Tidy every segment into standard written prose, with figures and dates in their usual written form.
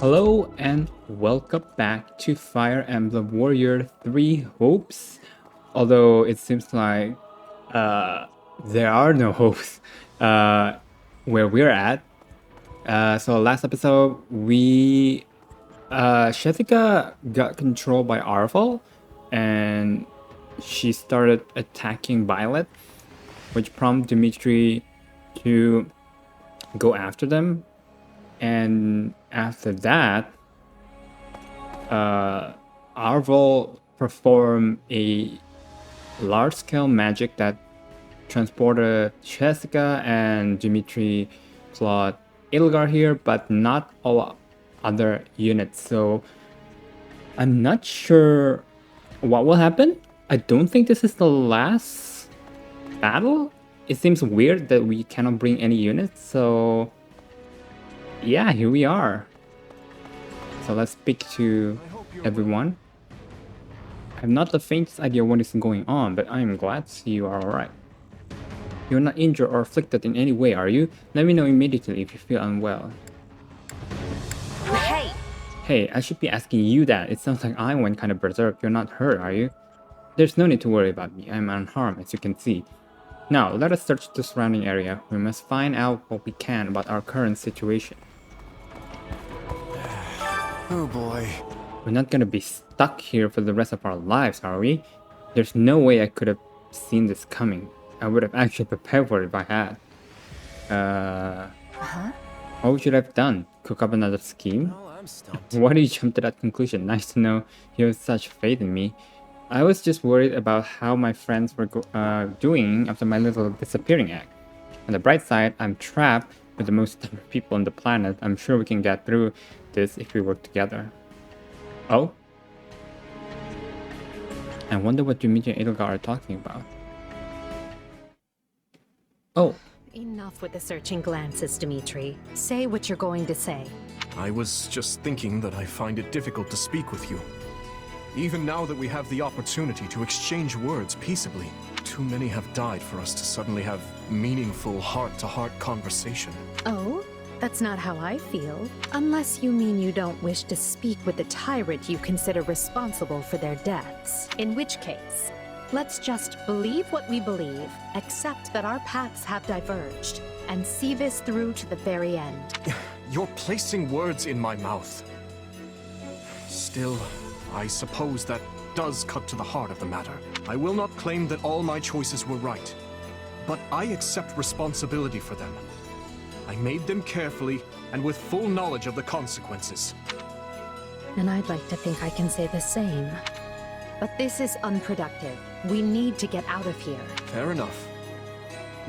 Hello and welcome back to Fire Emblem Warrior 3 Hopes. Although it seems like there are no hopes where we're at. So last episode we Shetika got controlled by Arval and she started attacking Violet, which prompted Dimitri to go after them. And after that, Arval performed a large-scale magic that transported Jessica and Dimitri plot Ilgar here, but not all other units. So I'm not sure what will happen. I don't think this is the last battle. It seems weird that we cannot bring any units, so yeah, here we are. So let's speak to everyone. I have not the faintest idea what is going on, but I am glad to see you are alright. You're not injured or afflicted in any way, are you? Let me know immediately if you feel unwell. Hey! Hey, I should be asking you that. It sounds like I went kind of berserk. You're not hurt, are you? There's no need to worry about me. I'm unharmed, as you can see. Now, let us search the surrounding area. We must find out what we can about our current situation. Oh boy. We're not gonna be stuck here for the rest of our lives, are we? There's no way I could have seen this coming. I would have actually prepared for it if I had. What should I have done? Cook up another scheme? Well, I'm stumped. Why did you jump to that conclusion? Nice to know you have such faith in me. I was just worried about how my friends were doing after my little disappearing act. On the bright side, I'm trapped with the most stubborn people on the planet. I'm sure we can get through this if we work together. Oh? I wonder what Dimitri and Edelgard are talking about. Oh. Enough with the searching glances, Dimitri. Say what you're going to say. I was just thinking that I find it difficult to speak with you. Even now that we have the opportunity to exchange words peaceably, too many have died for us to suddenly have meaningful heart-to-heart conversation. Oh? That's not how I feel. Unless you mean you don't wish to speak with the tyrant you consider responsible for their deaths. In which case, let's just believe what we believe, accept that our paths have diverged, and see this through to the very end. You're placing words in my mouth. Still, I suppose that does cut to the heart of the matter. I will not claim that all my choices were right, but I accept responsibility for them. I made them carefully and with full knowledge of the consequences. And I'd like to think I can say the same. But this is unproductive. We need to get out of here. Fair enough.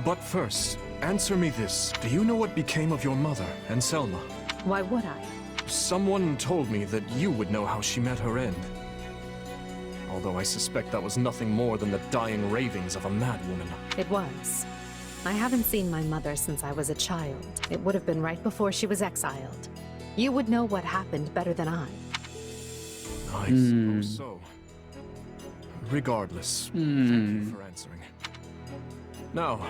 But first, answer me this. Do you know what became of your mother and Selma? Why would I? Someone told me that you would know how she met her end. Although I suspect that was nothing more than the dying ravings of a madwoman. It was. I haven't seen my mother since I was a child. It would have been right before she was exiled. You would know what happened better than I. I suppose so. Regardless, thank you for answering. Now,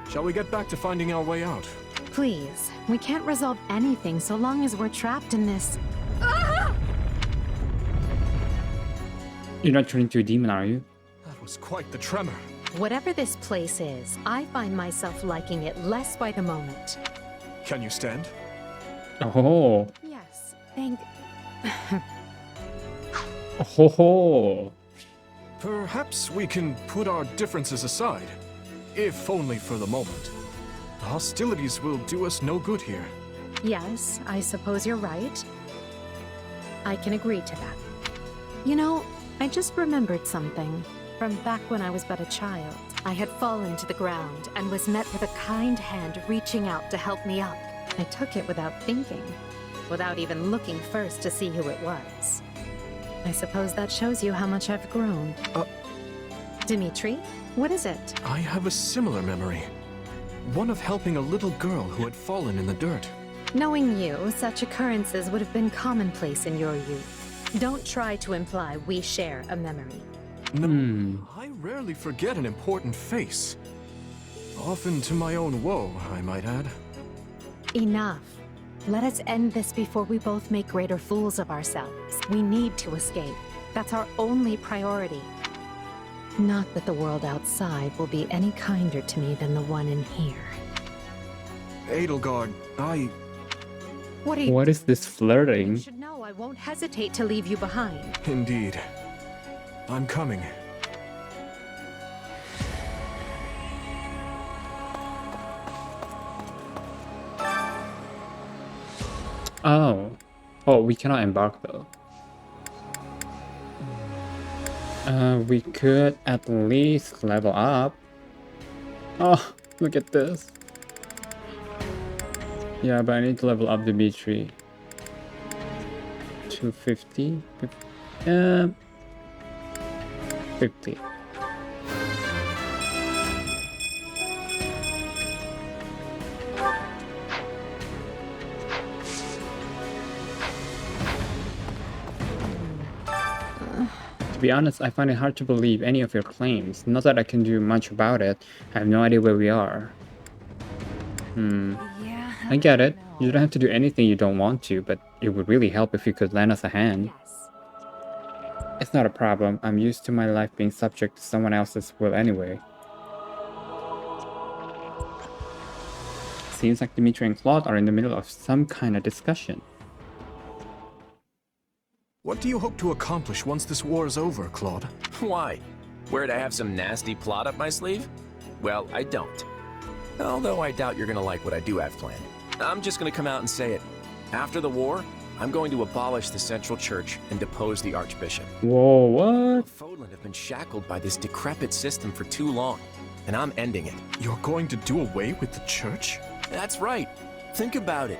shall we get back to finding our way out? Please, we can't resolve anything so long as we're trapped in this. You're not turning into a demon, are you? That was quite the tremor. Whatever this place is, I find myself liking it less by the moment. Can you stand? Oh. Yes, thank... Oh. Perhaps we can put our differences aside, if only for the moment. The hostilities will do us no good here. Yes, I suppose you're right. I can agree to that. You know, I just remembered something. From back when I was but a child, I had fallen to the ground and was met with a kind hand reaching out to help me up. I took it without thinking, without even looking first to see who it was. I suppose that shows you how much I've grown. Dimitri, what is it? I have a similar memory. One of helping a little girl who had fallen in the dirt. Knowing you, such occurrences would have been commonplace in your youth. Don't try to imply we share a memory. No, I rarely forget an important face. Often to my own woe, I might add. Enough. Let us end this before we both make greater fools of ourselves. We need to escape. That's our only priority. Not that the world outside will be any kinder to me than the one in here. Edelgard, What are you What is this You flirting? should know I won't hesitate to leave you behind. Indeed. I'm coming. Oh. Oh, we cannot embark though. We could at least level up. Oh, look at this. Yeah, but I need to level up Dimitri. 250? 50. To be honest, I find it hard to believe any of your claims. Not that I can do much about it. I have no idea where we are. Yeah. I get it. You don't have to do anything you don't want to, but it would really help if you could lend us a hand. Yes. It's not a problem. I'm used to my life being subject to someone else's will anyway. Seems like Dimitri and Claude are in the middle of some kind of discussion. What do you hope to accomplish once this war is over, Claude? Why? Worried I have some nasty plot up my sleeve? Well, I don't. Although I doubt you're gonna like what I do have planned. I'm just gonna come out and say it. After the war, I'm going to abolish the Central Church and depose the Archbishop. Whoa, what? Fodlan have been shackled by this decrepit system for too long, and I'm ending it. You're going to do away with the church? That's right. Think about it.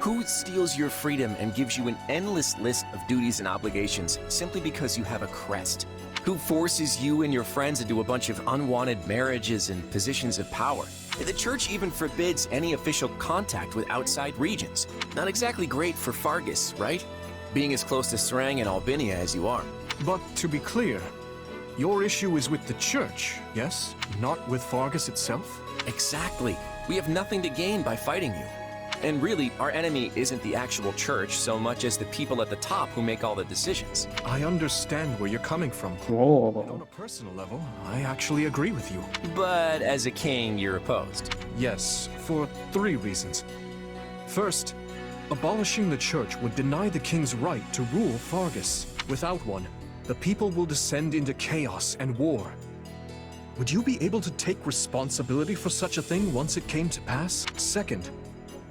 Who steals your freedom and gives you an endless list of duties and obligations simply because you have a crest? Who forces you and your friends into a bunch of unwanted marriages and positions of power? The church even forbids any official contact with outside regions. Not exactly great for Fargus, right? Being as close to Serang and Albinia as you are. But to be clear, your issue is with the church, yes? Not with Fargus itself? Exactly. We have nothing to gain by fighting you. And really, our enemy isn't the actual church so much as the people at the top who make all the decisions. I understand where you're coming from. On Whoa. a personal level, I actually agree with you. But as a king, you're opposed. Yes, for 3 reasons. First, abolishing the church would deny the king's right to rule Fargus. Without one, the people will descend into chaos and war. Would you be able to take responsibility for such a thing once it came to pass? Second,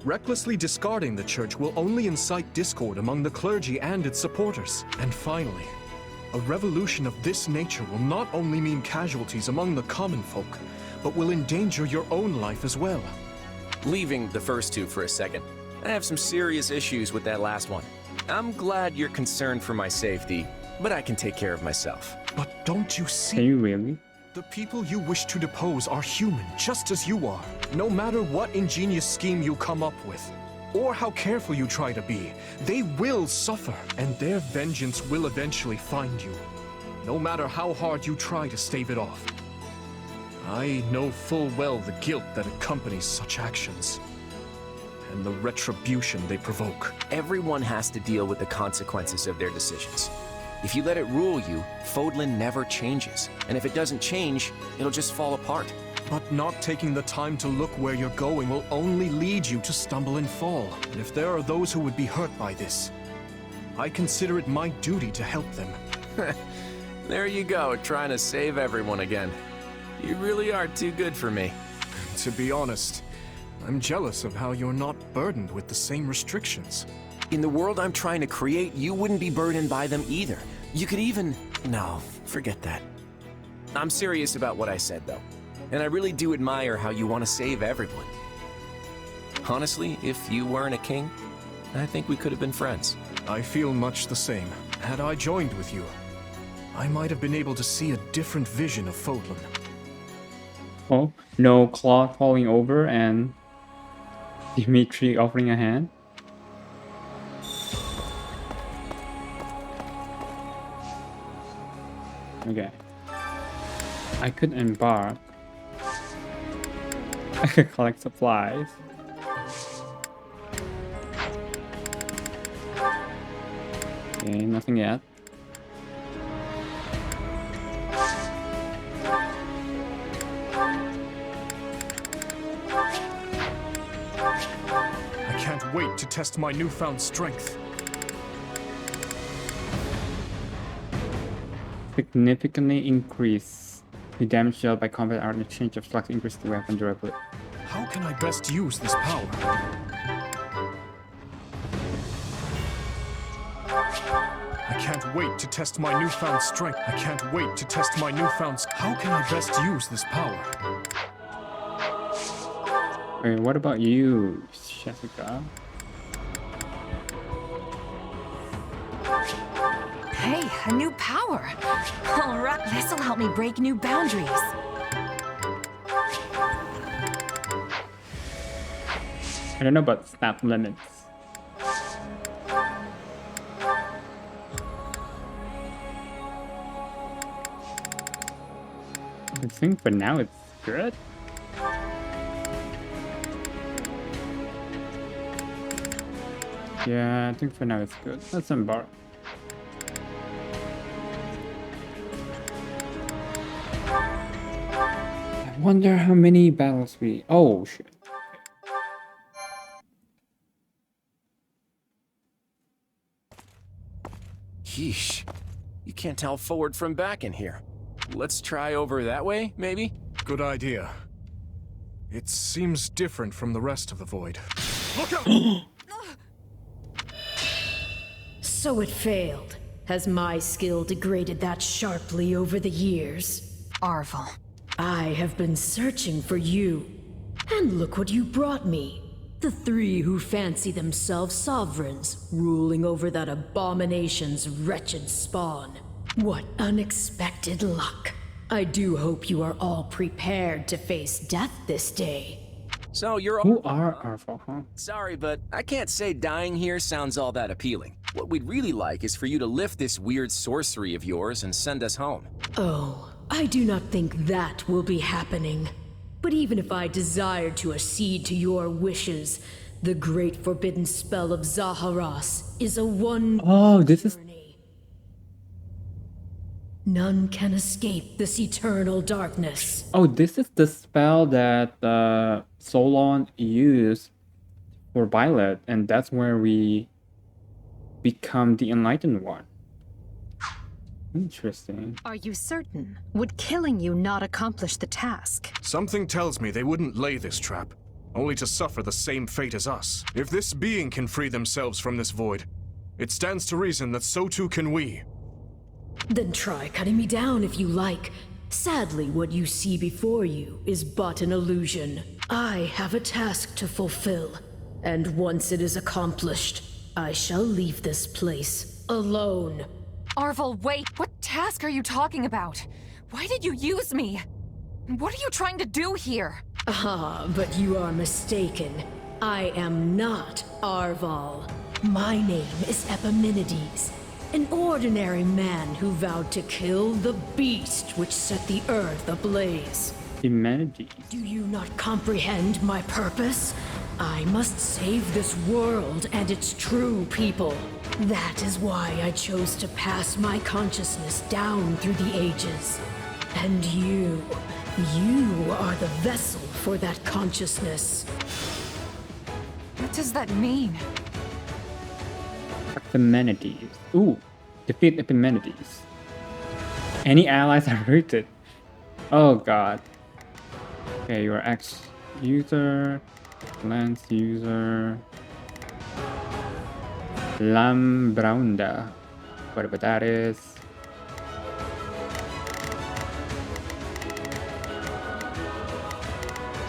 recklessly discarding the church will only incite discord among the clergy and its supporters. And finally, a revolution of this nature will not only mean casualties among the common folk, but will endanger your own life as well. Leaving the first two for a second, I have some serious issues with that last one. I'm glad you're concerned for my safety, but I can take care of myself. But don't you see? Can you really? The people you wish to depose are human, just as you are. No matter what ingenious scheme you come up with, or how careful you try to be, they will suffer, and their vengeance will eventually find you, no matter how hard you try to stave it off. I know full well the guilt that accompanies such actions, and the retribution they provoke. Everyone has to deal with the consequences of their decisions. If you let it rule you, Fodlan never changes. And if it doesn't change, it'll just fall apart. But not taking the time to look where you're going will only lead you to stumble and fall. And if there are those who would be hurt by this, I consider it my duty to help them. There you go, trying to save everyone again. You really are too good for me. To be honest, I'm jealous of how you're not burdened with the same restrictions. In the world I'm trying to create, you wouldn't be burdened by them either. You could even... No, forget that. I'm serious about what I said, though. And I really do admire how you want to save everyone. Honestly, if you weren't a king, I think we could have been friends. I feel much the same. Had I joined with you, I might have been able to see a different vision of Fodlan. Oh, no, Claude falling over and Dimitri offering a hand. Okay. I could embark. I could collect supplies. Okay, nothing yet. I can't wait to test my newfound strength. Significantly increase the damage dealt by combat art and exchange of slugs increase the weapon durability. How can I best use this power? I can't wait to test my newfound strength. I can't wait to test my newfound... How can I best use this power? Wait, what about you, Jessica? Hey, a new power. All right, this'll help me break new boundaries. I don't know about stat limits. I think for now it's good. Yeah, I think for now it's good. Let's embark. I wonder how many battles we... Oh, shit. Yeesh. You can't tell forward from back in here. Let's try over that way, maybe? Good idea. It seems different from the rest of the void. Look out! So it failed. Has my skill degraded that sharply over the years? Arvel. I have been searching for you. And look what you brought me. The three who fancy themselves sovereigns, ruling over that abomination's wretched spawn. What unexpected luck. I do hope you are all prepared to face death this day. So you're Who are Arval, huh? Sorry, but I can't say dying here sounds all that appealing. What we'd really like is for you to lift this weird sorcery of yours and send us home. Oh, I do not think that will be happening. But even if I desired to accede to your wishes, the great forbidden spell of Zaharas is a one Oh, this is... journey. None can escape this eternal darkness. Oh, this is the spell that Solon used for Violet, and that's where we become the Enlightened One. Interesting. Are you certain? Would killing you not accomplish the task? Something tells me they wouldn't lay this trap, only to suffer the same fate as us. If this being can free themselves from this void, it stands to reason that so too can we. Then try cutting me down if you like. Sadly, what you see before you is but an illusion. I have a task to fulfill, and once it is accomplished, I shall leave this place alone. Arvel, wait! What task are you talking about? Why did you use me? What are you trying to do here? Ah, but you are mistaken. I am not Arval. My name is Epimenides, an ordinary man who vowed to kill the beast which set the earth ablaze. Humanity. Do you not comprehend my purpose? I must save this world and its true people. That is why I chose to pass my consciousness down through the ages. And you are the vessel for that consciousness. What does that mean? Epimenides. Ooh, defeat Epimenides. Any allies are rooted. Oh god. Okay, you're X user, lance user, Lambraunda, whatever that is.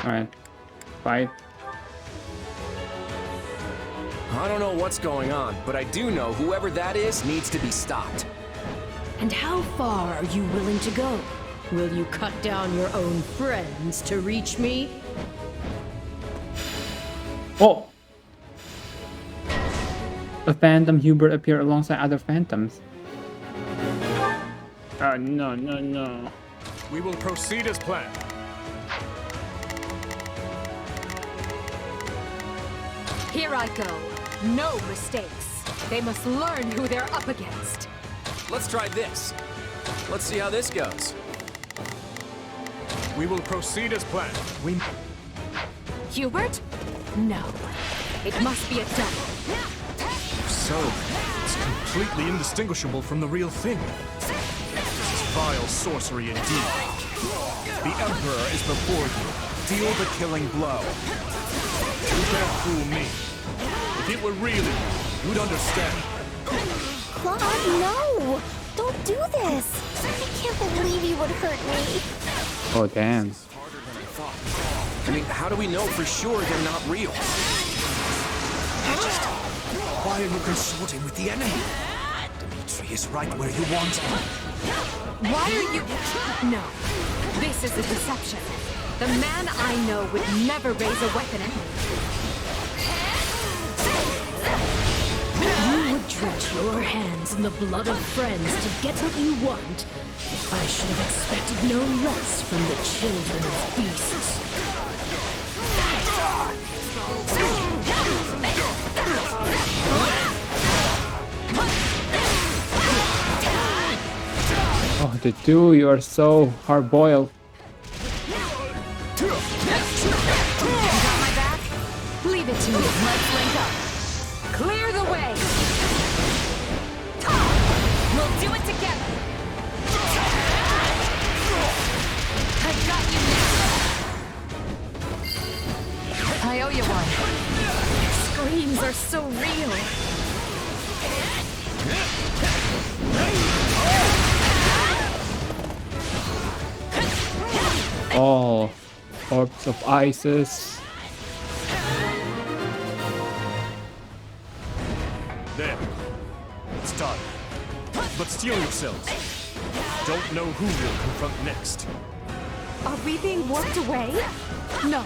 Alright, fight. I don't know what's going on, but I do know whoever that is needs to be stopped. And how far are you willing to go? Will you cut down your own friends to reach me? Oh! A phantom Hubert appeared alongside other phantoms. Oh no, no, no. We will proceed as planned. Here I go. No mistakes. They must learn who they're up against. Let's try this. Let's see how this goes. We will proceed as planned. Hubert? No. It must be a double. So, it's completely indistinguishable from the real thing. This is vile sorcery indeed. The Emperor is before you. Deal the killing blow. You can't fool me. If it were really, you'd understand. Claude, no! Don't do this! I can't believe you would hurt me. Oh, damn. I mean, how do we know for sure they're not real? Why are you consorting with the enemy? Dimitri is right where you want him. Why are you... No. This is a deception. The man I know would never raise a weapon at me. You would drench your hands in the blood of friends to get what you want. I should have expected no less from the children of beasts. Oh, the two, you are so hard-boiled. Got my back? Leave it to me. Let's link up. Clear the way. We'll do it together. I got you now. I owe you one. Screams are so real. All orbs of Isis. There. It's done. But steel yourselves. Don't know who will confront next. Are we being warped away? No.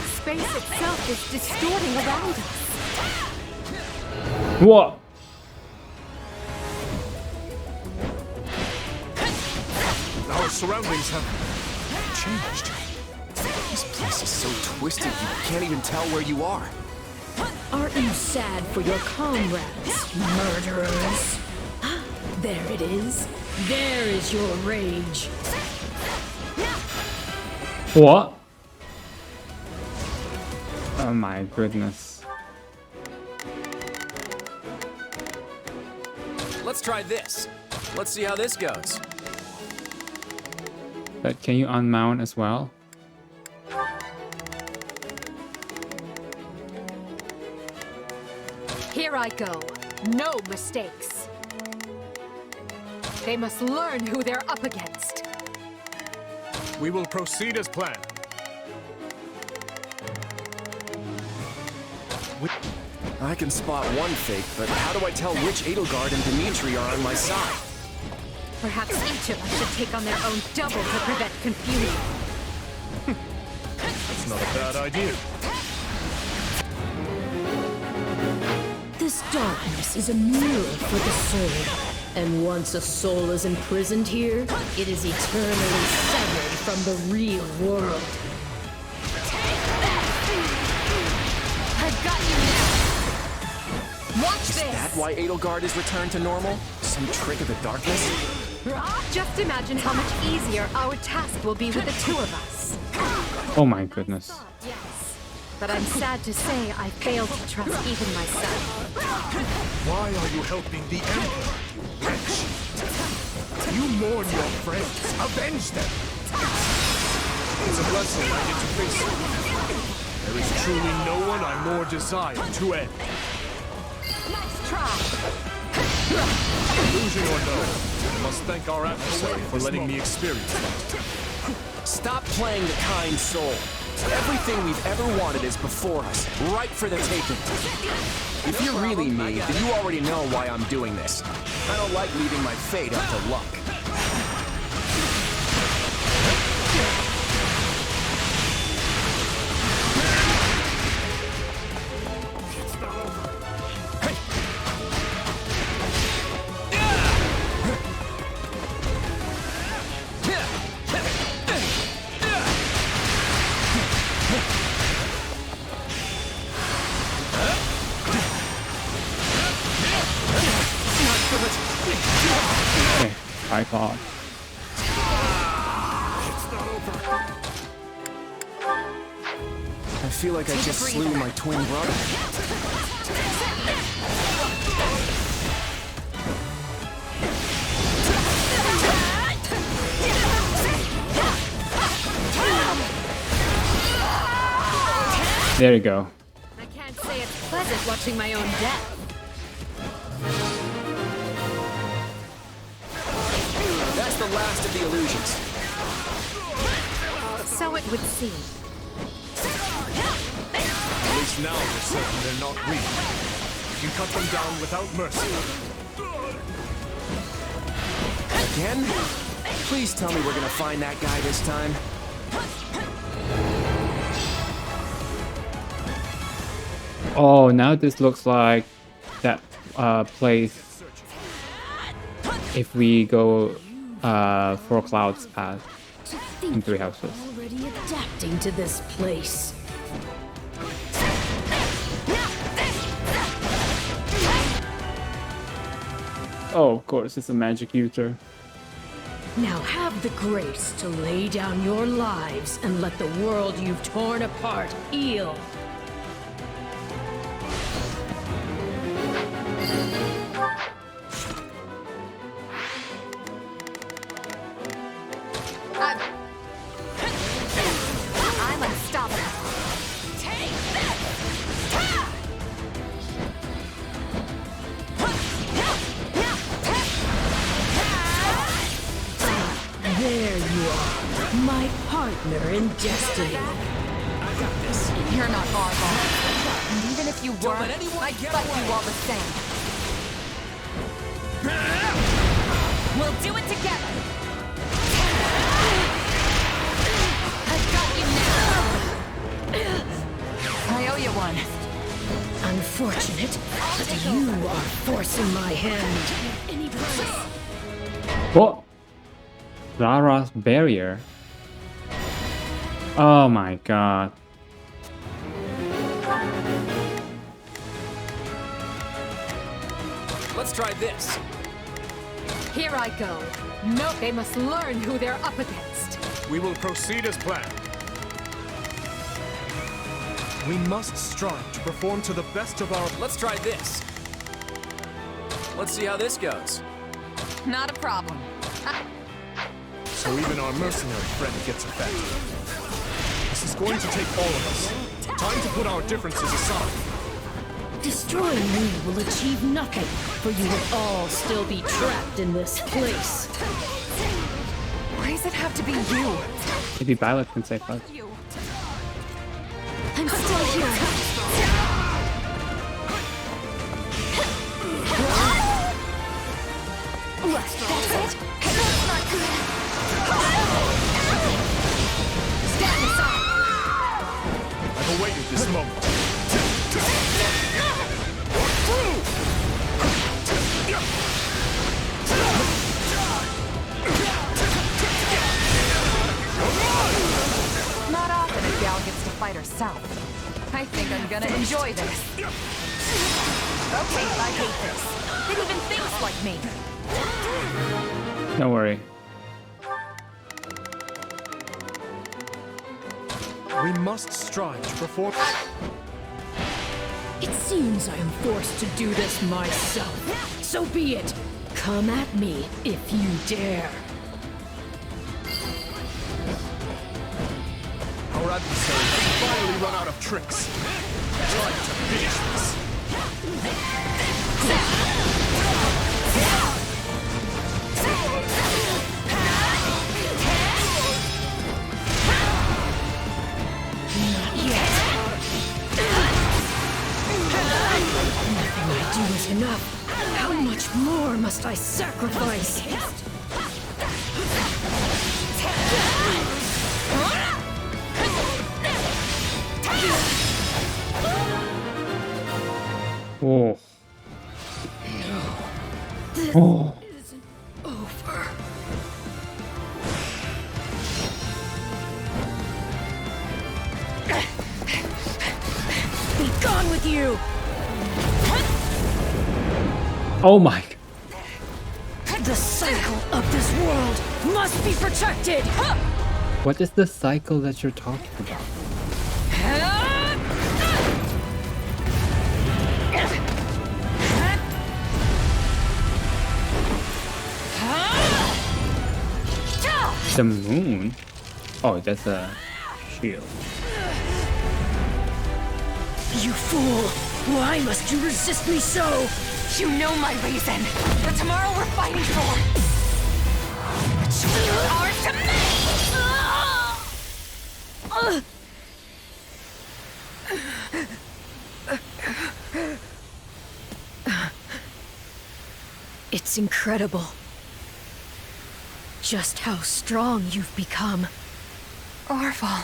Space itself is distorting around us. What? Our surroundings have changed. This place is so twisted you can't even tell where you are. Aren't you sad for your comrades, murderers? There it is. There is your rage. What? Oh my goodness. Let's try this. Let's see how this goes. But can you unmount as well? Here I go. No mistakes. They must learn who they're up against. We will proceed as planned. I can spot one fake, but how do I tell which Edelgard and Dimitri are on my side? Perhaps each of us should take on their own double to prevent confusion. That's not a bad idea. This darkness is a mirror for the soul. And once a soul is imprisoned here, it is eternally severed from the real world. I've got you now. Watch Is this. that why Edelgard is returned to normal? Some trick of the darkness? Just imagine how much easier our task will be with the two of us. Oh my goodness. Yes. But I'm sad to say I failed to trust even myself. Why are you helping the Emperor, you wretch? You mourn your friends. Avenge them. It's a blessing I get to face you. There is truly no one I more desire to end. Nice try. Illusion or no, I must thank our adversary for letting me experience that. Stop playing the kind soul. Everything we've ever wanted is before us, right for the taking. If you're really me, then you already know why I'm doing this. I don't like leaving my fate up to luck. feel like I just slew my twin brother. There you go. I can't say it's pleasant watching my own death. That's the last of the illusions. So it would seem. At least now we're certain they're not weak. You can cut them down without mercy. Again? Please tell me we're gonna find that guy this time. Oh, now this looks like that place if we go 4 clouds path in 3 houses. Already adapting to this place. Oh, of course, it's a magic user. Now have the grace to lay down your lives and let the world you've torn apart heal. I'm unstoppable. Take this! There you are, my partner in destiny. You're not Barbara. And even if you were, I'd fight you all the same. We'll do it together. I've got you now. I owe you one. Unfortunate, but you are forcing my hand. Any price. What? Zara's barrier? Oh my god. Let's try this. Here I go. No, they must learn who they're up against. We will proceed as planned. We must strive to perform to the best of our... Let's try this. Let's see how this goes. Not a problem. So even our mercenary friend gets affected. This is going to take all of us. Time to put our differences aside. Destroying me will achieve nothing, for you will all still be trapped in this place. Why does it have to be you? Maybe Violet can save us. I'm still here. That's it? Stand aside! I've awaited this moment. Not often a gal gets to fight herself. I think I'm gonna enjoy this. Okay, I hate this. It even thinks like me. Don't worry. We must strive to perform... It seems I am forced to do this myself. So be it. Come at me if you dare. Our adversary has finally run out of tricks. Time to finish this. Nothing I do is enough. How much more must I sacrifice? Oh. Oh. Isn't over. Be gone with you! Oh my. The cycle of this world must be protected! What is the cycle that you're talking about? The moon? Oh, that's a shield. You fool! Why must you resist me so? You know my reason. The tomorrow we're fighting for. The choice is ours to make! It's incredible. Just how strong you've become. Orval.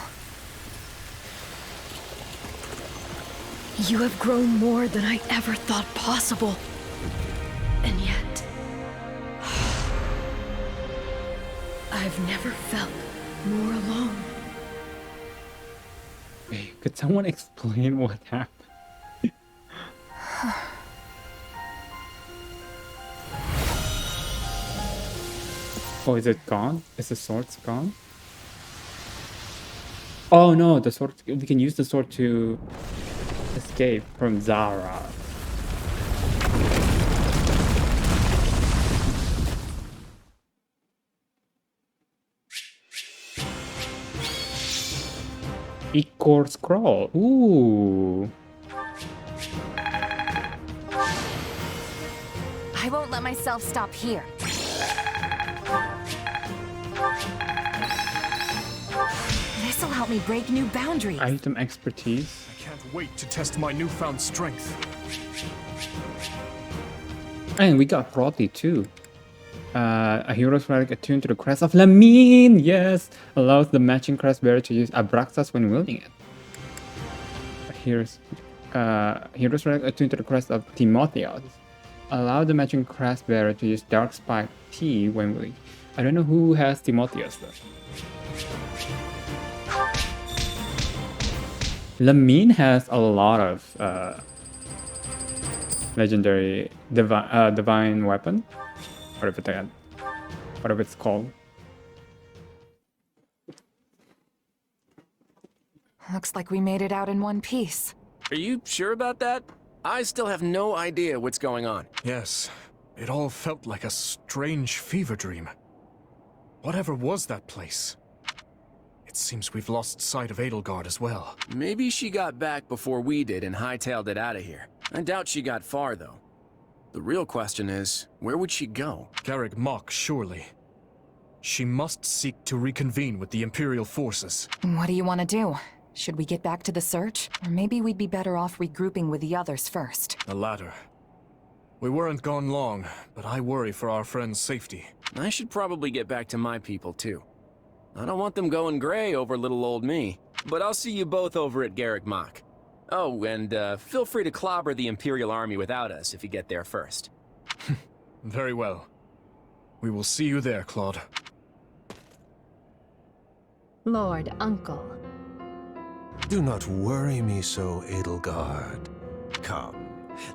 You have grown more than I ever thought possible. And yet... I've never felt more alone. Wait, could someone explain what happened? Oh, is it gone? Is the sword gone? Oh no, the sword. We can use the sword to escape from Zara. Ichor scroll. Ooh. I won't let myself stop here. This'll help me break new boundaries. Item expertise. I can't wait to test my newfound strength. And we got Brody too. A hero's relic attuned to the crest of Lamine. Yes, allows the matching crest bearer to use Abraxas when wielding it. Here's hero's relic attuned to the crest of Timotheus. Allow the matching crest bearer to use Dark Spike T when wielding. I don't know who has Timotheus though. Lamine has a lot of legendary divine weapon. Whatever it's called. Looks like we made it out in one piece. Are you sure about that? I still have no idea what's going on. Yes, it all felt like a strange fever dream. Whatever was that place? It seems we've lost sight of Edelgard as well. Maybe she got back before we did and hightailed it out of here. I doubt she got far, though. The real question is, where would she go? Garreg Mach, surely. She must seek to reconvene with the Imperial forces. What do you want to do? Should we get back to the search? Or maybe we'd be better off regrouping with the others first. The latter. We weren't gone long, but I worry for our friend's safety. I should probably get back to my people, too. I don't want them going gray over little old me. But I'll see you both over at Garreg Mach. Oh, and feel free to clobber the Imperial Army without us if you get there first. Very well. We will see you there, Claude. Lord Uncle. Do not worry me so, Edelgard. Come,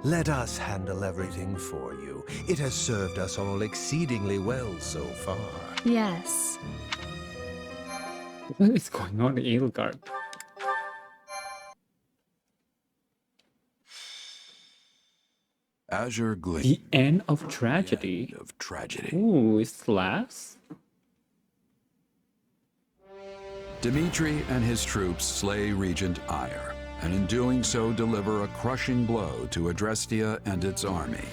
let us handle everything for you. It has served us all exceedingly well so far. Yes. What is going on in Edelgard? Azure Gleam. The end of tragedy. The end of tragedy. Ooh, it's last. Dimitri and his troops slay Regent Ire, and in doing so deliver a crushing blow to Adrestia and its army.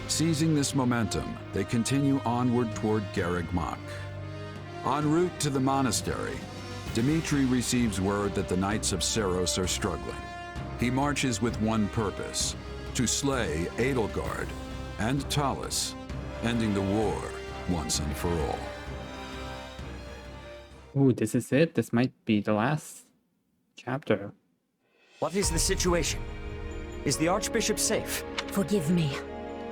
Seizing this momentum, they continue onward toward Garreg Mach. En route to the monastery, Dimitri receives word that the Knights of Seiros are struggling. He marches with one purpose: to slay Edelgard and Talus, ending the war once and for all. Ooh, this is it. This might be the last chapter. What is the situation? Is the Archbishop safe? Forgive me.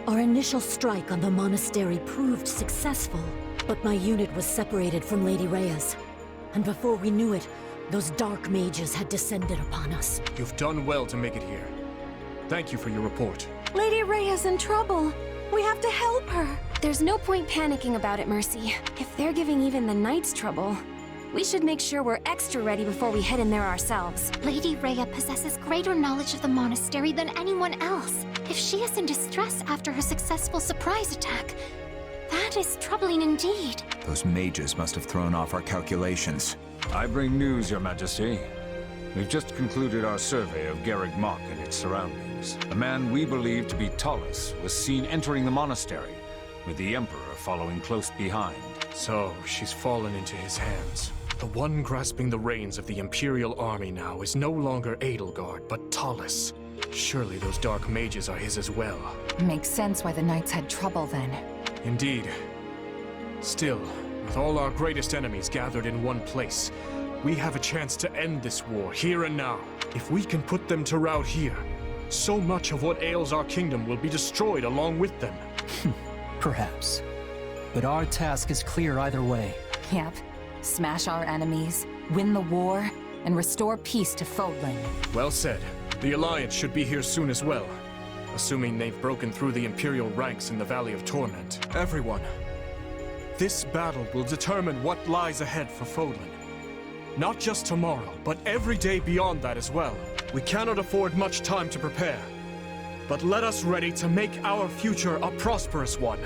Our initial strike on the monastery proved successful, but my unit was separated from Lady Rhea's. And before we knew it, those dark mages had descended upon us. You've done well to make it here. Thank you for your report. Lady Rhea's in trouble. We have to help her. There's no point panicking about it, Mercy. If they're giving even the Knights trouble, we should make sure we're extra ready before we head in there ourselves. Lady Rhea possesses greater knowledge of the monastery than anyone else. If she is in distress after her successful surprise attack, that That is troubling indeed. Those mages must have thrown off our calculations. I bring news, Your Majesty. We've just concluded our survey of Garreg Mach and its surroundings. A man we believe to be Talus was seen entering the monastery, with the Emperor following close behind. So, she's fallen into his hands. The one grasping the reins of the Imperial army now is no longer Edelgard, but Talus. Surely those dark mages are his as well. Makes sense why the Knights had trouble then. Indeed. Still, with all our greatest enemies gathered in one place, we have a chance to end this war here and now. If we can put them to rout here, so much of what ails our kingdom will be destroyed along with them. Perhaps. But our task is clear either way. Yep. Smash our enemies, win the war, and restore peace to Fodlan. Well said. The Alliance should be here soon as well. Assuming they've broken through the Imperial ranks in the Valley of Torment. Everyone, this battle will determine what lies ahead for Fodlan. Not just tomorrow, but every day beyond that as well. We cannot afford much time to prepare. But let us ready to make our future a prosperous one.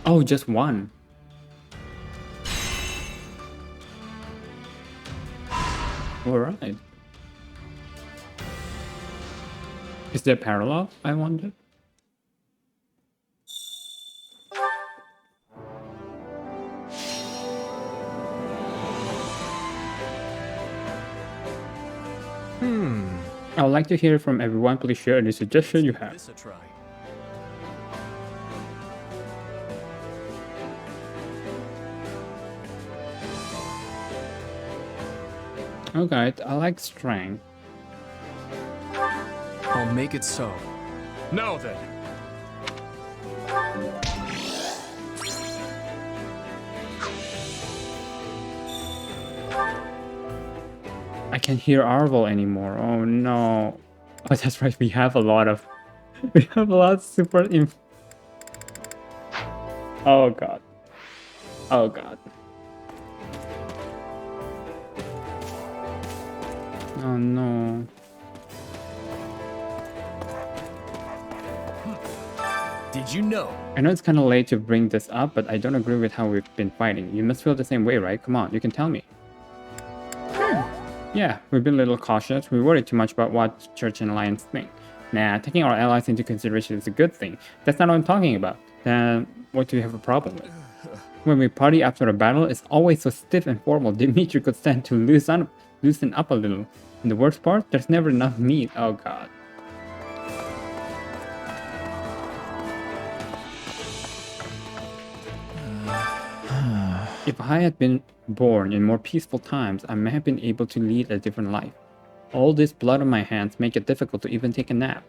Oh, just one. Alright. Is there parallel, I wonder? I would like to hear from everyone. Please share any suggestion you have. Okay, I like strength. I'll make it so. Now then. I can't hear Arvel anymore. Oh no. Oh, that's right. We have a lot of super Oh god. Oh god. Oh no. Did you know? I know it's kind of late to bring this up, but I don't agree with how we've been fighting. You must feel the same way, right? Come on, you can tell me. Yeah, we've been a little cautious. We worry too much about what Church and Alliance think. Nah, taking our allies into consideration is a good thing. That's not what I'm talking about. Then what do you have a problem with? When we party after a battle, it's always so stiff and formal. Dimitri could stand to loosen up a little. And the worst part, there's never enough meat. Oh god. If I had been born in more peaceful times, I may have been able to lead a different life. All this blood on my hands make it difficult to even take a nap.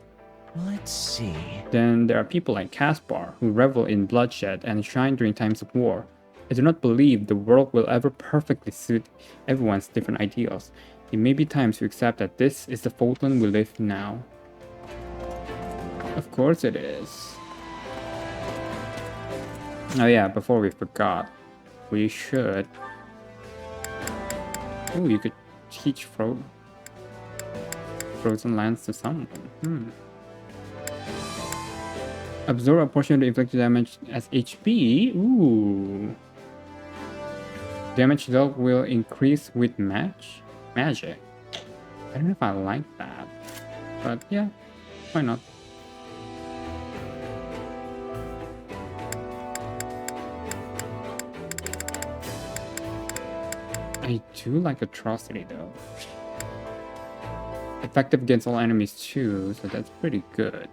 Let's see. Then there are people like Caspar, who revel in bloodshed and shine during times of war. I do not believe the world will ever perfectly suit everyone's different ideals. It may be time to accept that this is the Fodlan we live now. Of course it is. Oh yeah, before we forgot. We should... Oh, you could teach frozen lands to someone. Absorb a portion of the inflicted damage as HP. Ooh. Damage dealt will increase with magic. I don't know if I like that. But yeah, why not? I do like Atrocity though. Effective against all enemies too, so that's pretty good.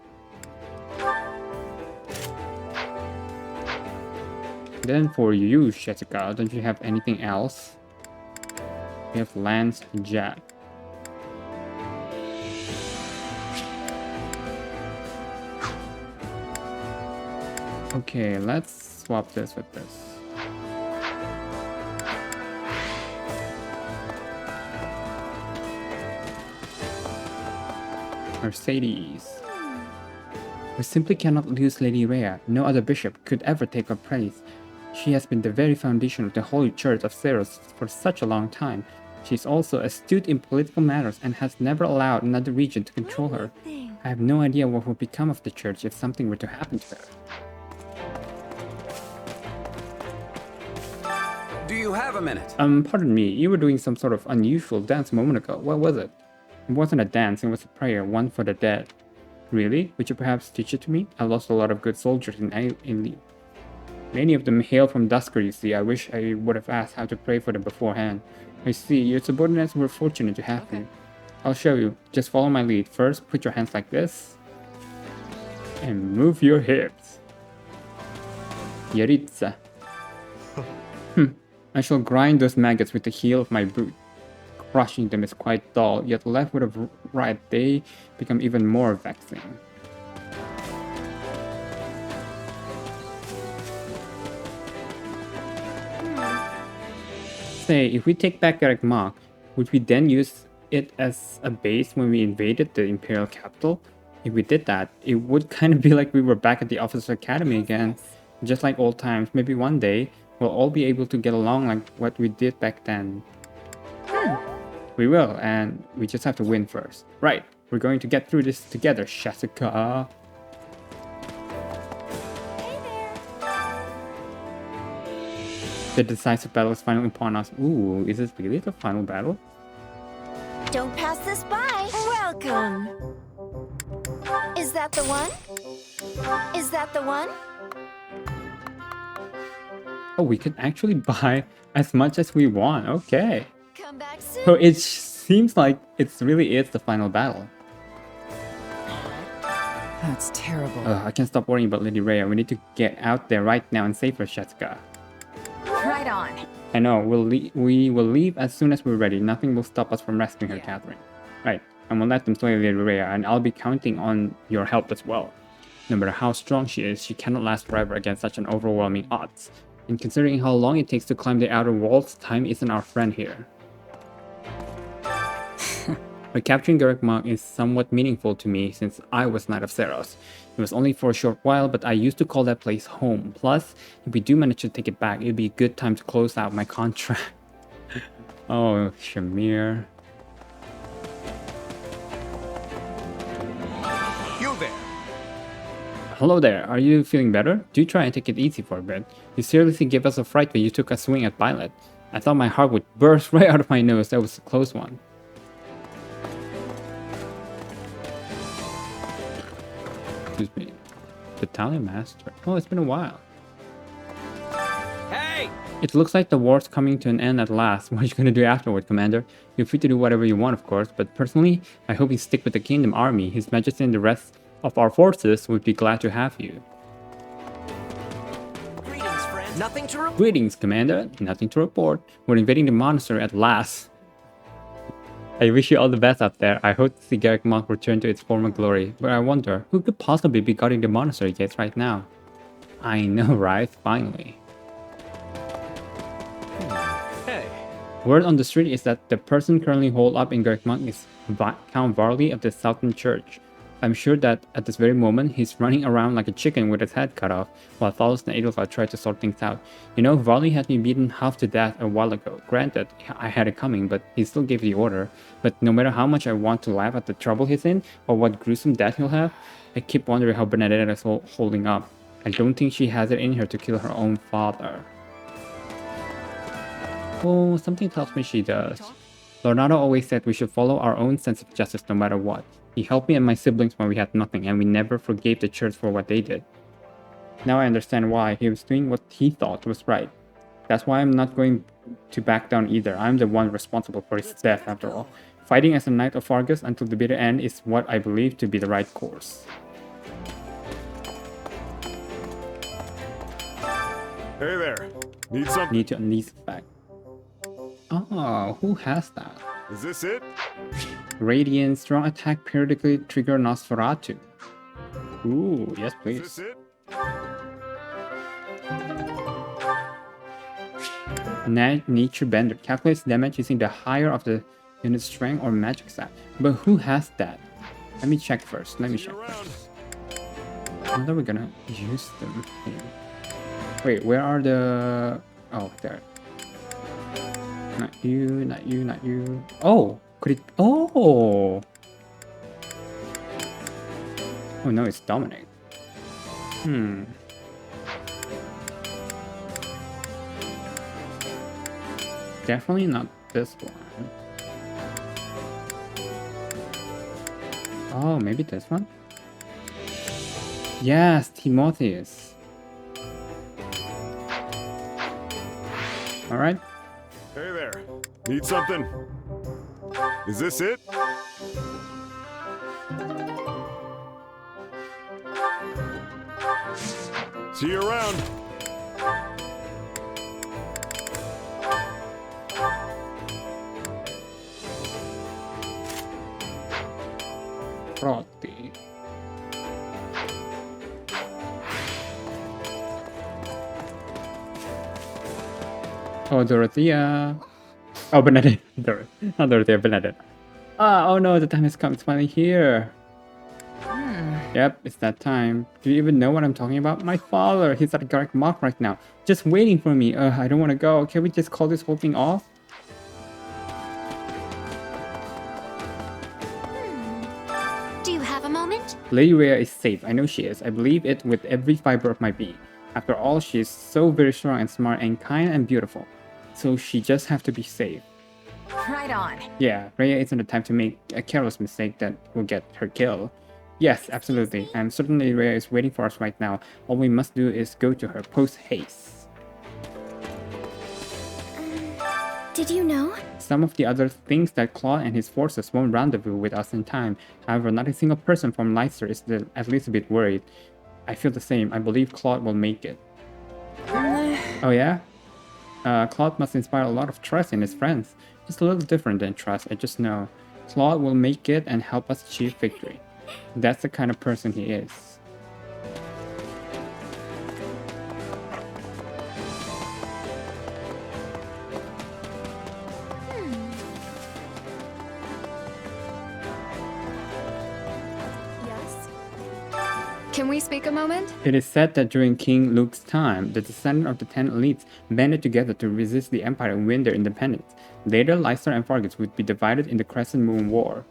Then for you, Jessica, don't you have anything else? We have Lance and Jack. Okay, let's swap this with this. Mercedes. We simply cannot lose Lady Rhea. No other bishop could ever take her place. She has been the very foundation of the Holy Church of Ceros for such a long time. She's also astute in political matters and has never allowed another region to control her. I have no idea what would become of the church if something were to happen to her. Do you have a minute? Pardon me, you were doing some sort of unusual dance a moment ago. What was it? It wasn't a dance, it was a prayer, one for the dead. Really? Would you perhaps teach it to me? I lost a lot of good soldiers in many of them hail from Dusker, you see. I wish I would have asked how to pray for them beforehand. I see, your subordinates were fortunate to have me. I'll show you. Just follow my lead. First, put your hands like this. And move your hips. Yaritza. I shall grind those maggots with the heel of my boot. Crushing them is quite dull, yet left with a right they become even more vexing. Say, if we take back Garrick Mach, would we then use it as a base when we invaded the Imperial capital? If we did that, it would kind of be like we were back at the Officer Academy again. Just like old times, maybe one day we'll all be able to get along like what we did back then. We will, and we just have to win first. Right, we're going to get through this together, Shasuka. The decisive battle is finally upon us. Ooh, is this really the final battle? Don't pass this by. Welcome. Is that the one? Is that the one? Oh, we can actually buy as much as we want. Okay. Come back soon. So it seems like it really is the final battle. That's terrible. I can't stop worrying about Lady Rhea. We need to get out there right now and save her, Shasuka. Right on. I know, we will leave as soon as we're ready. Nothing will stop us from rescuing her, Catherine. Right, and we'll let them slay Lady Rhea, and I'll be counting on your help as well. No matter how strong she is, she cannot last forever against such an overwhelming odds. And considering how long it takes to climb the outer walls, time isn't our friend here. But capturing Garrick Mach is somewhat meaningful to me since I was Knight of Seros. It was only for a short while, but I used to call that place home. Plus, if we do manage to take it back, it'd be a good time to close out my contract. Oh, Shamir. You there. Hello there, are you feeling better? Do try and take it easy for a bit. You seriously gave us a fright when you took a swing at Violet. I thought my heart would burst right out of my nose. That was a close one. Excuse me. Battalion Master. Oh, it's been a while. Hey! It looks like the war's coming to an end at last. What are you going to do afterward, Commander? You're free to do whatever you want, of course, but personally, I hope you stick with the Kingdom Army. His Majesty and the rest of our forces would be glad to have you. Greetings, friend. Nothing to report. Greetings, Commander. Nothing to report. We're invading the monastery at last. I wish you all the best out there. I hope to see Garrick Mach return to its former glory. But I wonder, who could possibly be guarding the monastery gates right now? I know, right? Finally. Hey. Word on the street is that the person currently holed up in Garrick Mach is Count Varley of the Southern Church. I'm sure that at this very moment, he's running around like a chicken with his head cut off, while Thalos and Edelgard try to sort things out. You know, Varley had me beaten half to death a while ago. Granted, I had it coming, but he still gave the order. But no matter how much I want to laugh at the trouble he's in, or what gruesome death he'll have, I keep wondering how Bernadette is holding up. I don't think she has it in her to kill her own father. Oh, something tells me she does. Leonardo always said we should follow our own sense of justice no matter what. He helped me and my siblings when we had nothing, and we never forgave the church for what they did. Now I understand why. He was doing what he thought was right. That's why I'm not going to back down either. I'm the one responsible for his death after all. Fighting as a Knight of Argus until the bitter end is what I believe to be the right course. Hey there. Need something? Need to unleash it back. Oh, who has that? Is this it? Radiant, strong attack periodically trigger Nosferatu. Ooh, yes please. Is this it? Nature Bender. Calculates damage using the higher of the unit's strength or magic stat. But who has that? Let me check first. Let me check first. When are we gonna use them here? Wait, where are the... Oh, there. Not you, not you, not you. Oh, could it? Oh! Oh no, it's Dominic. Definitely not this one. Oh, maybe this one? Yes, Timotheus. Alright. Hey there. Need something? Is this it? See you around. Rotti. Oh, Dorothea. Oh, Bernadette. Not Dorothea, Bernadette. Oh no, the time has come. It's finally here. Yep, it's that time. Do you even know what I'm talking about? My father, he's at Garrick Mock right now. Just waiting for me. I don't want to go. Can we just call this whole thing off? Do you have a moment? Lady Rhea is safe. I know she is. I believe it with every fiber of my being. After all, she is so very strong and smart and kind and beautiful. So she just have to be safe. Right on. Yeah, Rhea isn't the type to make a careless mistake that will get her killed. Yes, absolutely. And certainly Rhea is waiting for us right now. All we must do is go to her post-haste. Did you know? Some of the other things that Claude and his forces won't rendezvous with us in time. However, not a single person from Leicester is at least a bit worried. I feel the same. I believe Claude will make it. Oh yeah? Claude must inspire a lot of trust in his friends. It's a little different than trust, I just know. Claude will make it and help us achieve victory. That's the kind of person he is. Can we speak a moment? It is said that during King Luke's time, the descendant of the 10 elites banded together to resist the Empire and win their independence. Later, Leicester and Fargus would be divided in the Crescent Moon War.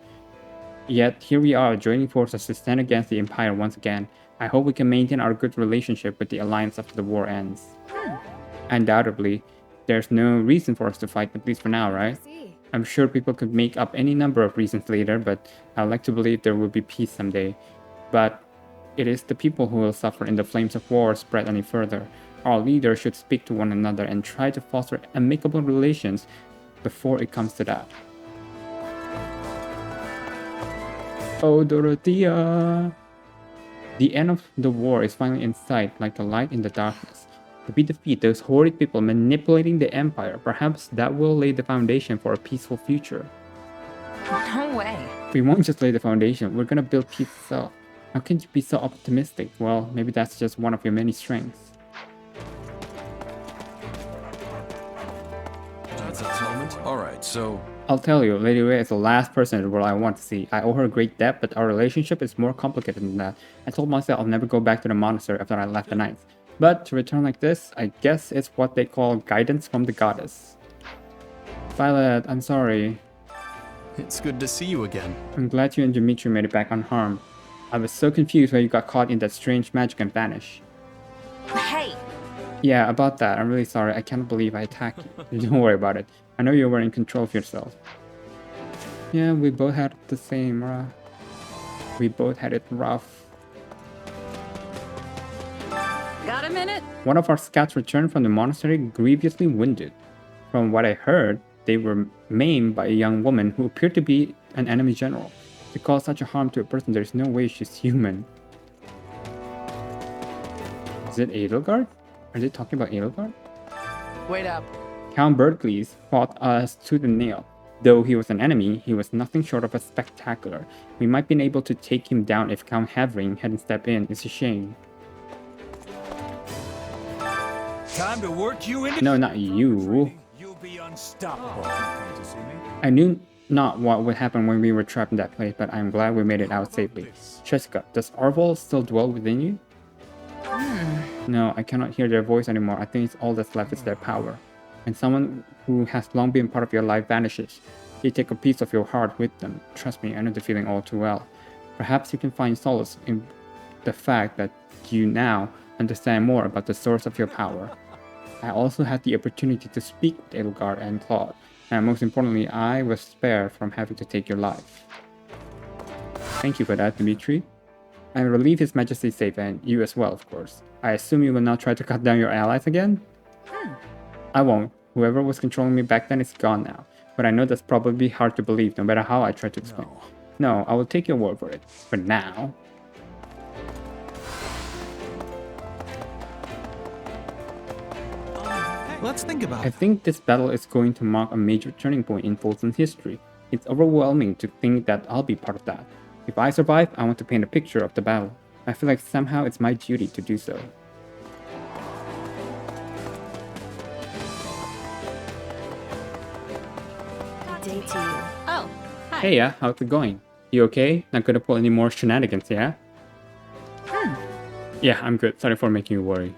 Yet, here we are, joining forces to stand against the Empire once again. I hope we can maintain our good relationship with the Alliance after the war ends. Undoubtedly, there's no reason for us to fight, at least for now, right? I'm sure people could make up any number of reasons later, but I'd like to believe there will be peace someday. But it is the people who will suffer in the flames of war spread any further. Our leaders should speak to one another and try to foster amicable relations before it comes to that. Oh, Dorothea! The end of the war is finally in sight, like a light in the darkness. If we defeat those horrid people manipulating the Empire, perhaps that will lay the foundation for a peaceful future. No way. We won't just lay the foundation, we're gonna build peace itself. How can you be so optimistic? Well, maybe that's just one of your many strengths. Alright, so... I'll tell you, Lady Rhea is the last person in the world I want to see. I owe her a great debt, but our relationship is more complicated than that. I told myself I'll never go back to the monastery after I left the Knights. But to return like this, I guess it's what they call guidance from the goddess. Violet, I'm sorry. It's good to see you again. I'm glad you and Dimitri made it back unharmed. I was so confused when you got caught in that strange magic and vanished. Hey! Yeah, about that. I'm really sorry. I can't believe I attacked you. Don't worry about it. I know you were in control of yourself. Yeah, we both had the same, we both had it rough. Got a minute? One of our scouts returned from the monastery grievously wounded. From what I heard, they were maimed by a young woman who appeared to be an enemy general. To cause such a harm to a person, there's no way she's human. Is it Edelgard? Are they talking about Edelgard? Wait up. Count Berkeley's fought us to the nail. Though he was an enemy, he was nothing short of a spectacular. We might be able to take him down if Count Havering hadn't stepped in. It's a shame. Time to work you into... No, not you. You'll be unstoppable. I knew not what would happen when we were trapped in that place, but I'm glad we made it out safely. Jessica, does Arval still dwell within you? No, I cannot hear their voice anymore. I think it's all that's left is their power. When someone who has long been part of your life vanishes, they take a piece of your heart with them. Trust me, I know the feeling all too well. Perhaps you can find solace in the fact that you now understand more about the source of your power. I also had the opportunity to speak with Edelgard and Claude, and most importantly, I was spared from having to take your life. Thank you for that, Dimitri. I'm relieved His Majesty is safe, and you as well, of course. I assume you will not try to cut down your allies again? I won't. Whoever was controlling me back then is gone now, but I know that's probably hard to believe no matter how I try to explain. No, I will take your word for it. For now. Let's think about it. I think this battle is going to mark a major turning point in Fulton's history. It's overwhelming to think that I'll be part of that. If I survive, I want to paint a picture of the battle. I feel like somehow it's my duty to do so. Day to you. Oh, hi. Hey, yeah, how's it going? You okay? Not gonna pull any more shenanigans, yeah? Yeah, I'm good. Sorry for making you worry.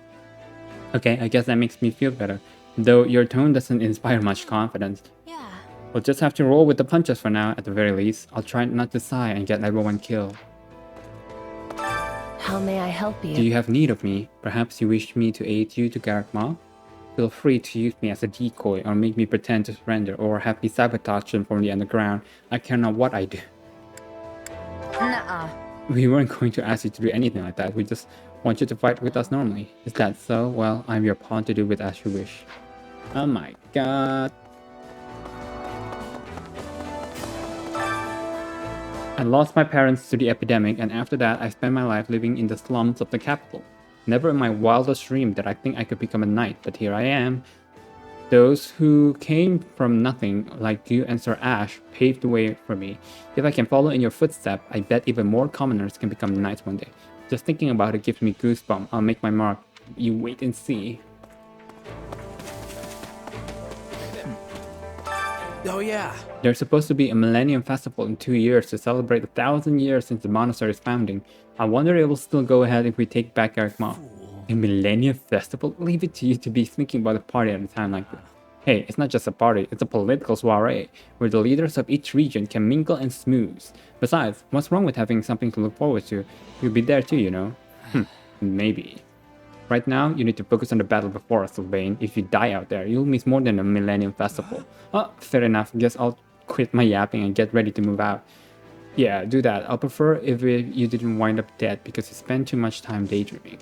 Okay, I guess that makes me feel better. Though your tone doesn't inspire much confidence. Yeah. We'll just have to roll with the punches for now, at the very least. I'll try not to sigh and get everyone killed. How may I help you? Do you have need of me? Perhaps you wish me to aid you to Garrett. Feel free to use me as a decoy or make me pretend to surrender or have me sabotage them from the underground. I care not what I do. Nuh-uh. We weren't going to ask you to do anything like that. We just want you to fight with us normally. Is that so? Well, I'm your pawn to do with as you wish. Oh my god. I lost my parents to the epidemic, and after that I spent my life living in the slums of the capital. Never in my wildest dream did I think I could become a knight, but here I am. Those who came from nothing, like you and Sir Ash, paved the way for me. If I can follow in your footsteps, I bet even more commoners can become knights one day. Just thinking about it gives me goosebumps. I'll make my mark. You wait and see. Oh yeah. There's supposed to be a Millennium Festival in 2 years to celebrate 1,000 years since the monastery's founding. I wonder if it will still go ahead if we take back Garrett. A Millennium Festival? Leave it to you to be thinking about a party at a time like this. Hey, it's not just a party, it's a political soiree, where the leaders of each region can mingle and smooze. Besides, what's wrong with having something to look forward to? You'll be there too, you know? Maybe. Right now, you need to focus on the battle before us, Sylvain. If you die out there, you'll miss more than a Millennium Festival. Oh, fair enough. Guess I'll quit my yapping and get ready to move out. Yeah, do that. I'll prefer if you didn't wind up dead because you spend too much time daydreaming.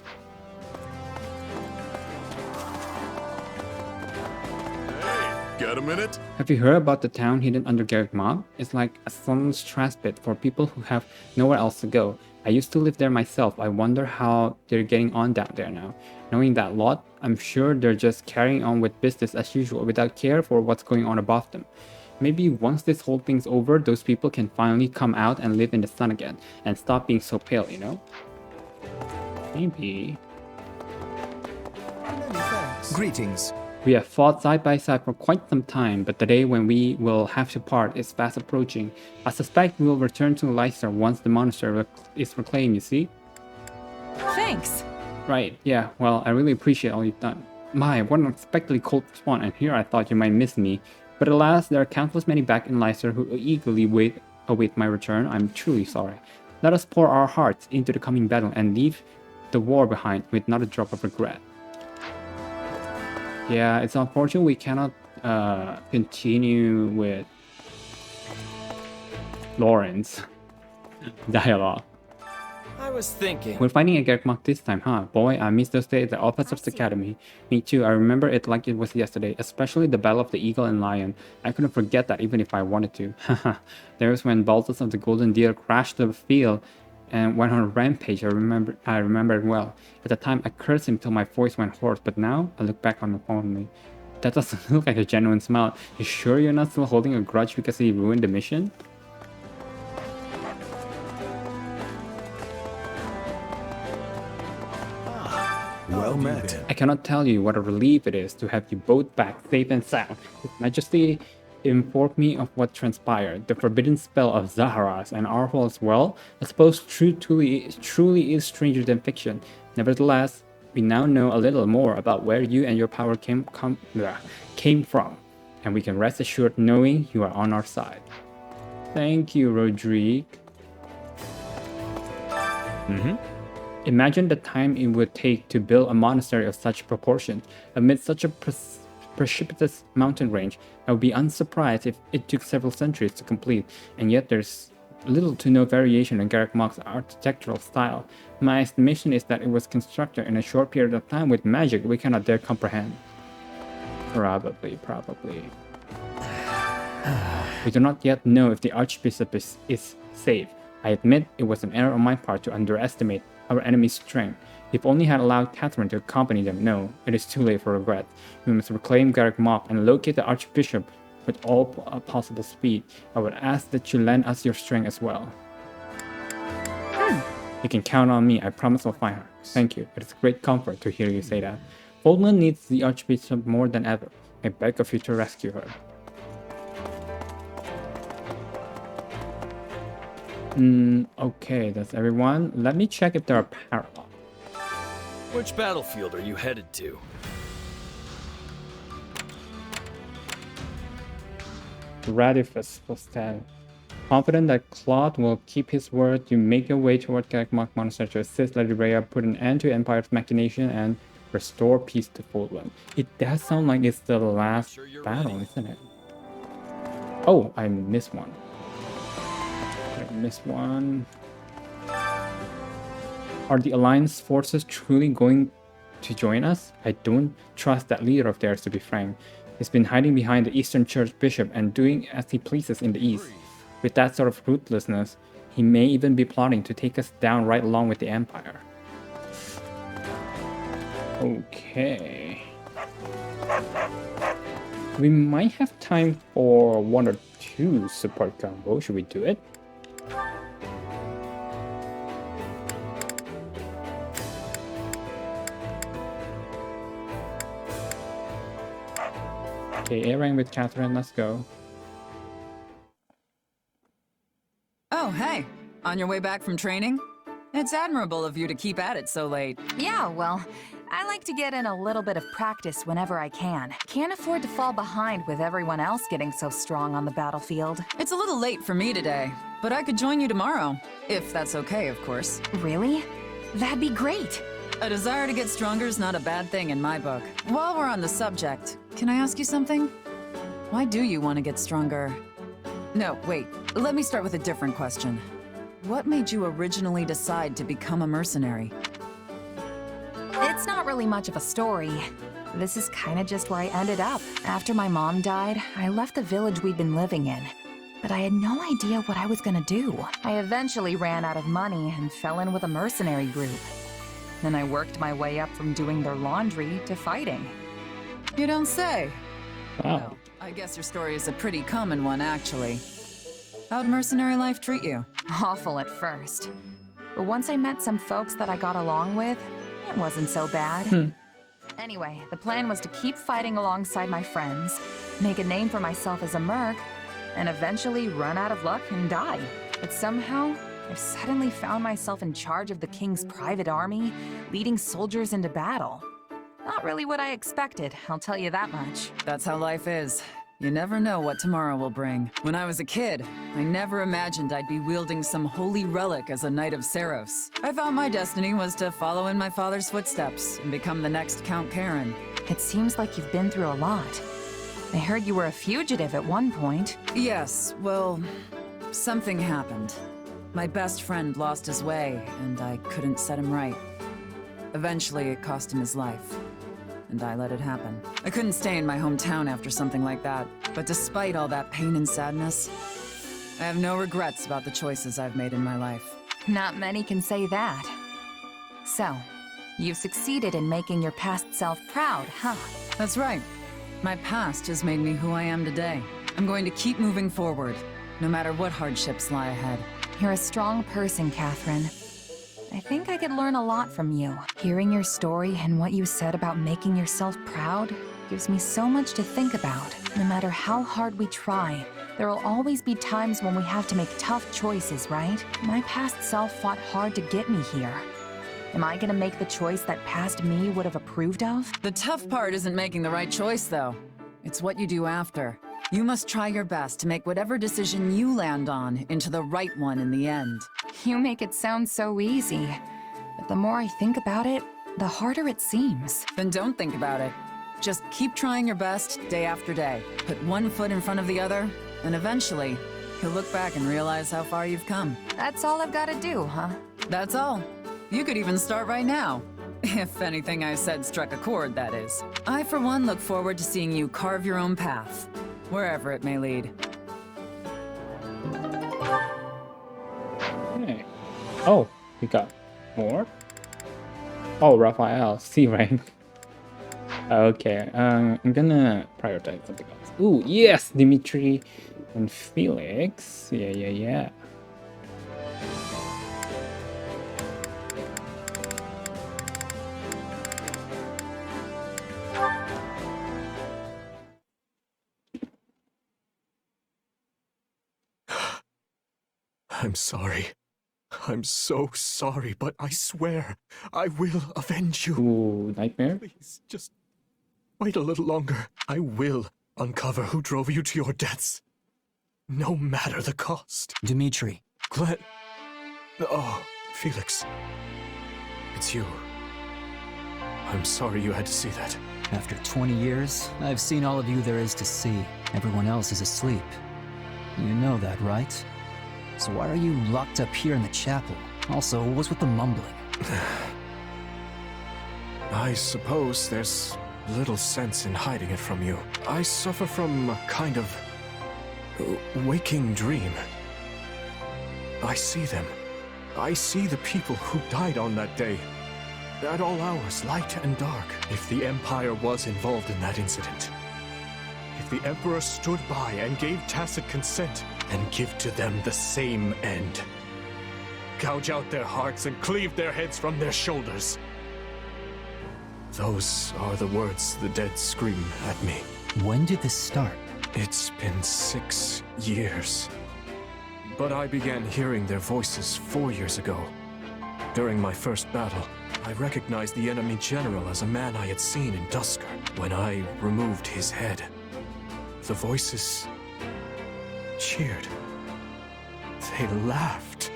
Got a minute? Have you heard about the town hidden under Garrett? It's like a sunless trash pit for people who have nowhere else to go. I used to live there myself. I wonder how they're getting on down there now. Knowing that lot, I'm sure they're just carrying on with business as usual without care for what's going on above them. Maybe once this whole thing's over, those people can finally come out and live in the sun again and stop being so pale, you know? Maybe. Greetings. We have fought side by side for quite some time, but the day when we will have to part is fast approaching. I suspect we will return to Leicester once the monastery is reclaimed, you see? Thanks. Right, yeah, well, I really appreciate all you've done. My, what an unexpectedly cold response, and here I thought you might miss me. But alas, there are countless many back in Leicester who eagerly await my return. I'm truly sorry. Let us pour our hearts into the coming battle and leave the war behind with not a drop of regret. Yeah, it's unfortunate we cannot continue with Lauren's dialogue. I was thinking. We're fighting a Garrett this time, huh? Boy, I miss those days at the Officers Academy. Me too, I remember it like it was yesterday, especially the Battle of the Eagle and Lion. I couldn't forget that even if I wanted to. Haha, there was when Balthus of the Golden Deer crashed the field and went on a rampage. I remember it well. At the time, I cursed him till my voice went hoarse, but now I look back on it fondly. That doesn't look like a genuine smile. You sure you're not still holding a grudge because he ruined the mission? Well met. I cannot tell you what a relief it is to have you both back safe and sound. His Majesty informed me of what transpired. The forbidden spell of Zaharas and Arhol as well. I suppose truly is stranger than fiction. Nevertheless, We now know a little more about where you and your power came from, and we can rest assured knowing you are on our side. Thank you, Rodrigue. Imagine the time it would take to build a monastery of such proportions amid such a precipitous mountain range. I would be unsurprised if it took several centuries to complete, and yet there's little to no variation in Garreg Mach's architectural style. My estimation is that it was constructed in a short period of time with magic we cannot dare comprehend. Probably. We do not yet know if the Archbishop is safe. I admit it was an error on my part to underestimate our enemy's strength. If only had allowed Catherine to accompany them. No, it is too late for regret. We must reclaim Garreg Mach and locate the Archbishop with all possible speed. I would ask that you lend us your strength as well. You can count on me. I promise I'll find her. Thank you. It is a great comfort to hear you say that. Foldman needs the Archbishop more than ever. I beg of you to rescue her. Okay, that's everyone. Let me check if there are parallels. Which battlefield are you headed to? Radifus will stand. Confident that Claude will keep his word, you make your way toward Garreg Mach Monastery to assist Lady Rhea put an end to Empire's machination and restore peace to Fordland. It does sound like it's the last battle, isn't it? Oh, I missed one. Are the Alliance forces truly going to join us? I don't trust that leader of theirs, to be frank. He's been hiding behind the Eastern Church Bishop and doing as he pleases in the East. With that sort of ruthlessness, he may even be plotting to take us down right along with the Empire. Okay. We might have time for 1 or 2 support combos. Should we do it? Okay, A-rank with Catherine, let's go. Oh, hey. On your way back from training? It's admirable of you to keep at it so late. Yeah, well, I like to get in a little bit of practice whenever I can. Can't afford to fall behind with everyone else getting so strong on the battlefield. It's a little late for me today, but I could join you tomorrow. If that's okay, of course. Really? That'd be great. A desire to get stronger is not a bad thing in my book. While we're on the subject, can I ask you something? Why do you want to get stronger? No, wait. Let me start with a different question. What made you originally decide to become a mercenary? It's not really much of a story. This is kind of just where I ended up. After my mom died, I left the village we'd been living in. But I had no idea what I was gonna do. I eventually ran out of money and fell in with a mercenary group. Then I worked my way up from doing their laundry to fighting. You don't say. Wow. Well, I guess your story is a pretty common one, actually. How'd mercenary life treat you? Awful at first. But once I met some folks that I got along with, it wasn't so bad. Anyway, the plan was to keep fighting alongside my friends, make a name for myself as a merc, and eventually run out of luck and die. But somehow, I suddenly found myself in charge of the king's private army, leading soldiers into battle. Not really what I expected, I'll tell you that much. That's how life is. You never know what tomorrow will bring. When I was a kid, I never imagined I'd be wielding some holy relic as a Knight of Seros. I thought my destiny was to follow in my father's footsteps and become the next Count Karen. It seems like you've been through a lot. I heard you were a fugitive at one point. Yes, well, something happened. My best friend lost his way, and I couldn't set him right. Eventually, it cost him his life, and I let it happen. I couldn't stay in my hometown after something like that, but despite all that pain and sadness, I have no regrets about the choices I've made in my life. Not many can say that. So, you've succeeded in making your past self proud, huh? That's right. My past has made me who I am today. I'm going to keep moving forward, no matter what hardships lie ahead. You're a strong person, Catherine. I think I could learn a lot from you. Hearing your story and what you said about making yourself proud gives me so much to think about. No matter how hard we try, there will always be times when we have to make tough choices, right? My past self fought hard to get me here. Am I gonna make the choice that past me would have approved of? The tough part isn't making the right choice, though. It's what you do after. You must try your best to make whatever decision you land on into the right one in the end. You make it sound so easy. But the more I think about it, the harder it seems. Then don't think about it. Just keep trying your best day after day. Put one foot in front of the other, and eventually, you'll look back and realize how far you've come. That's all I've gotta do, huh? That's all. You could even start right now. If anything I said struck a chord, that is. I, for one, look forward to seeing you carve your own path, wherever it may lead. Okay. Oh, we got more? Oh, Raphael, C rank. Okay, I'm gonna prioritize something else. Ooh, yes, Dimitri and Felix. Yeah. I'm sorry. I'm so sorry, but I swear I will avenge you. Ooh, nightmare? Please, just wait a little longer. I will uncover who drove you to your deaths. No matter the cost. Dimitri. Glenn. Oh, Felix. It's you. I'm sorry you had to see that. After 20 years, I've seen all of you there is to see. Everyone else is asleep. You know that, right? So why are you locked up here in the chapel? Also, what's with the mumbling? I suppose there's little sense in hiding it from you. I suffer from a kind of waking dream. I see them. I see the people who died on that day. At all hours, light and dark. If the Empire was involved in that incident, if the Emperor stood by and gave tacit consent, and give to them the same end. Gouge out their hearts and cleave their heads from their shoulders. Those are the words the dead scream at me. When did this start? It's been 6 years. But I began hearing their voices 4 years ago. During my first battle, I recognized the enemy general as a man I had seen in Dusker. When I removed his head, the voices cheered. They laughed.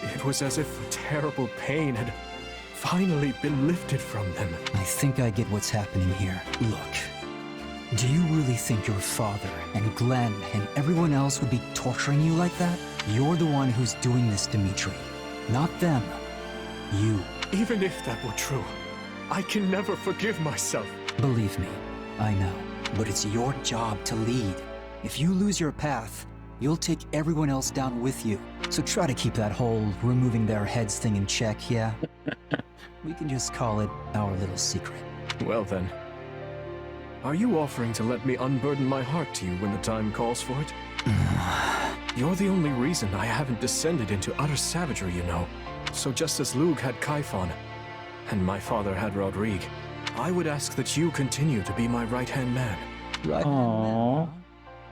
It was as if a terrible pain had finally been lifted from them. I think I get what's happening here. Look, do you really think your father and Glenn and everyone else would be torturing you like that? You're the one who's doing this, Dimitri. Not them. You. Even if that were true, I can never forgive myself. Believe me, I know. But it's your job to lead. If you lose your path, you'll take everyone else down with you. So try to keep that whole removing their heads thing in check, yeah? We can just call it our little secret. Well then, are you offering to let me unburden my heart to you when the time calls for it? You're the only reason I haven't descended into utter savagery, you know. So just as Lug had Kaifon, and my father had Rodrigue, I would ask that you continue to be my right-hand man. Right. Aww.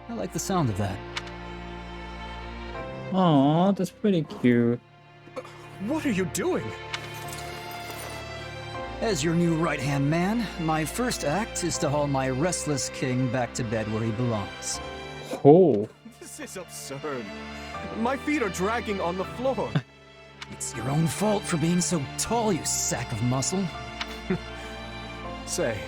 I like the sound of that. Aww, that's pretty cute. What are you doing? As your new right-hand man, my first act is to haul my restless king back to bed where he belongs. Oh. This is absurd. My feet are dragging on the floor. It's your own fault for being so tall, you sack of muscle. Say,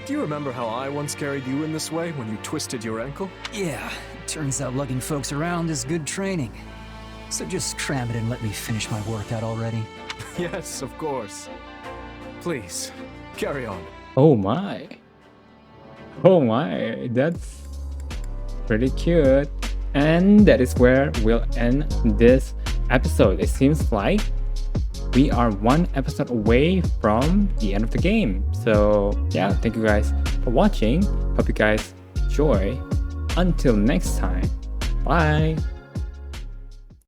do you remember how I once carried you in this way when you twisted your ankle? Yeah, turns out lugging folks around is good training. So just cram it and let me finish my workout already. Yes, of course. Please, carry on. Oh my. Oh my, that's pretty cute. And that is where we'll end this episode. It seems like we are one episode away from the end of the game. So yeah, thank you guys for watching. Hope you guys enjoy. Until next time, bye.